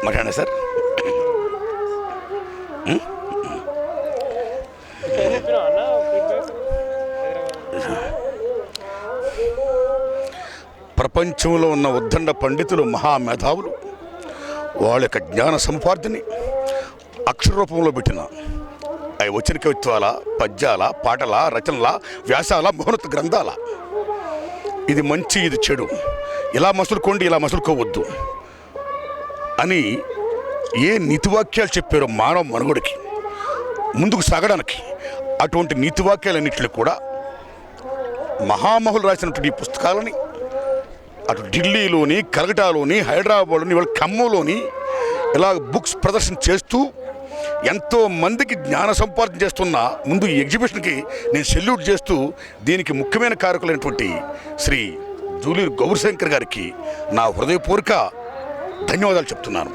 మాట్లాడండి సార్. ప్రపంచంలో ఉన్న ఉద్దండ పండితులు, మహామేధావులు వాళ్ళ యొక్క జ్ఞాన సముపార్జని అక్షర రూపంలో పెట్టిన అవి వచ్చిన కవిత్వాల, పద్యాల, పాటల, రచనల, వ్యాసాల, మహోన్నత గ్రంథాల. ఇది మంచి, ఇది చెడు, ఇలా మసులుకోండి, ఇలా మసులుకోవద్దు అని ఏ నీతివాక్యాలు చెప్పారో మానవ మనుగడికి ముందుకు సాగడానికి, అటువంటి నీతివాక్యాలన్నింటిలో కూడా మహామహులు రాసినటువంటి ఈ పుస్తకాలని అటు ఢిల్లీలోని, కలకటాలోని, హైదరాబాద్లోని, ఇవాళ ఖమ్మంలోని ఇలా బుక్స్ ప్రదర్శన చేస్తూ ఎంతో మందికి జ్ఞాన సంపాదన చేస్తున్న ముందు ఈ ఎగ్జిబిషన్కి నేను సెల్యూట్ చేస్తూ, దీనికి ముఖ్యమైన కారకులైనటువంటి శ్రీ జూలూరు గౌరీశంకర్ గారికి నా హృదయపూర్వక ధన్యవాదాలు చెప్తున్నాను.